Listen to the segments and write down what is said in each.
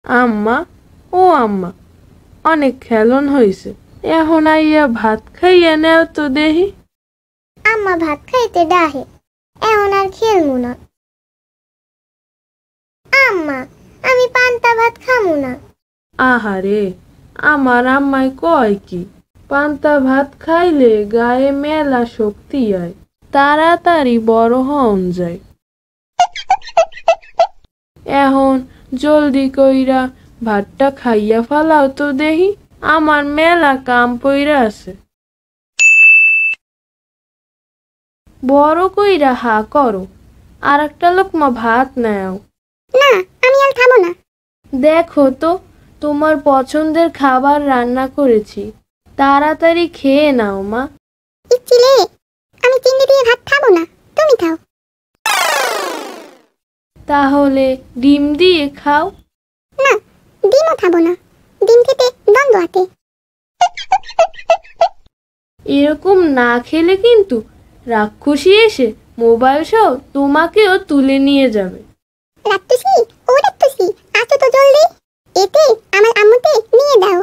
আম্মা, ও আম্মা, অনেক খেলন হইছে, এখন আইয়া ভাত খাইয়া নেও তো দেহি। আম্মা ভাত খাইতে ডাহে, এখন আর খেলমু না। আম্মা, আমি পান্তা ভাত খামু না। আহারে, আমার আম্মাই কয় কি, পান্তা ভাত খাইলে গায়ে মেলা শক্তি আয়, তাড়াতাড়ি বড় হন যায়। এখন জলদি কইরা ভাতটা খাইয়া ফালাও তো দেহি, আমার মেলা কাম পইরা আছে। বড় কইরা হা করো, আর একটা লোকমা ভাত নেও। না, আমি আর খাবো না। দেখো তো, তোমার পছন্দের খাবার রান্না করেছি, তাড়াতাড়ি খেয়ে নাও মা। ইচ্ছিলে, আমি চিংড়ি দিয়ে ভাত খাবো না, তুমি খাও। তাহলে ডিম দিয়ে খাও। না, ডিমও খাবো না, ডিম খেতে দ্বন্দ্ব আছে। এরকম না খেলে কিন্তু রাক্ষসী এসে মোবাইল সহ তোমাকেও তুলে নিয়ে যাবে। রাত্তুসি, ও রাত্তুসি, আসো তো জলদি, এতে আমার আম্মুকে নিয়ে দাও।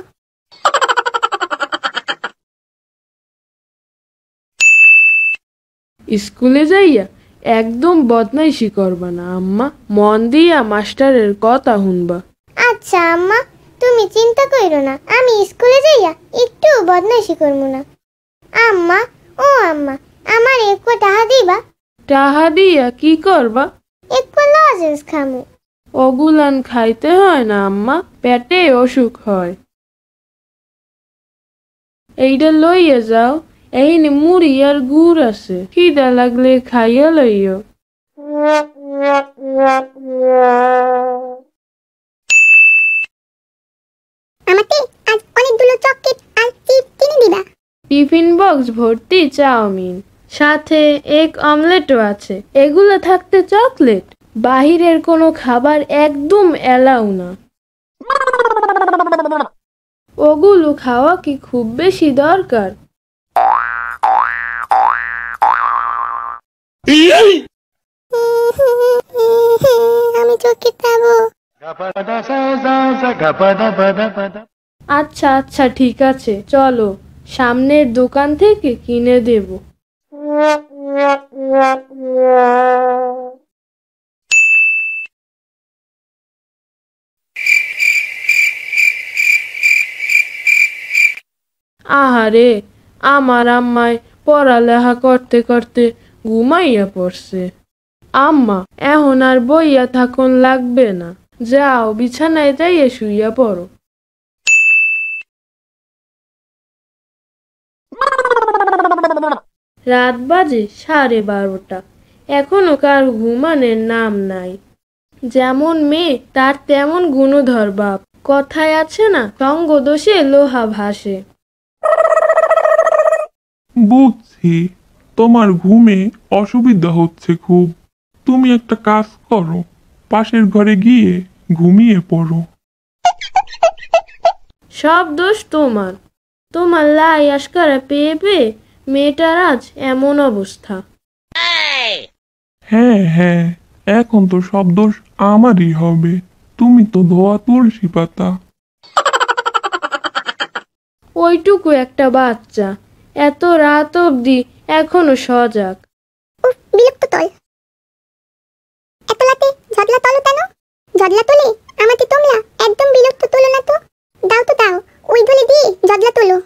স্কুলে যাইয়া একদম বদমাইশি করবা না আম্মা, মন দিয়া মাস্টারের কথা শুনবা। আচ্ছা আম্মা, তুমি চিন্তা কইরো না, আমি স্কুলে যাইয়া একটু বদমাইশি করবো না। আম্মা, ও আম্মা, আমার একটু টাকা দিবা? টাহা দিয়া কি করবা? একটু লজেন্স খামু। ওগুলান খাইতে হয় না আম্মা, পেটে অসুখ হয়। এইটা লইয়া যাও, এইনে মুড়ি আর গুড় আছে, খিদা লাগলে খাইয়া লইও। আমাকে আজ অনেকগুলো চকলেট আর চিপস কিনে দিবা। টিফিন বক্স ভর্তি চাউমিন, সাথে এগ অমলেটও আছে। এগুলো থাকতে চকলেট? বাহিরের কোনো খাবার একদম এলাও না। ওগুলো খাওয়া কি খুব বেশি দরকার? আমি চকলেট খাবো। আচ্ছা আচ্ছা, ঠিক আছে, চলো সামনের দোকান থেকে কিনে দেব। আহারে, আমার আম্মায় পড়ালেখা করতে করতে ঘুমাইয়া পড়ছে। আম্মা, এখন আর বইয়া থাকুন লাগবে না, যাও বিছানায় যাইয়া শুইয়া পড়ো। রাত বাজে 12:30, এখনো কার ঘুমানের নাম নাই। যেমন মেয়ে তার তেমন গুণধর বাপ, কথায় আছে না, সঙ্গ দোষে লোহা ভাসে। বুঝছি, তোমার ঘুমে অসুবিধা হচ্ছে খুব। তুমি একটা কাজ করো, পাশের ঘরে গিয়ে ঘুমিয়ে পড়ো। সব দোষ তোমার, তোমার লাই আশকারা পেয়ে পেয়ে মেয়েটার আজ এমন অবস্থা। হ্যাঁ হ্যাঁ, এখন তো সব দোষ আমারই হবে। তুমি তো ধোয়া তুলসী পাতা। ওইটুকু একটা বাচ্চা, এত রাত অবধি এখনো সজাগ। উফ, বিরক্ত তল। এত রাতে ঝগড়া তলো কেন? ঝগড়া তোলে আমাকে তোমরা একদম বিরক্ত তোলো না তো। দাও তো দাও, ওই ধরে দিয়ে ঝগড়া তোলো।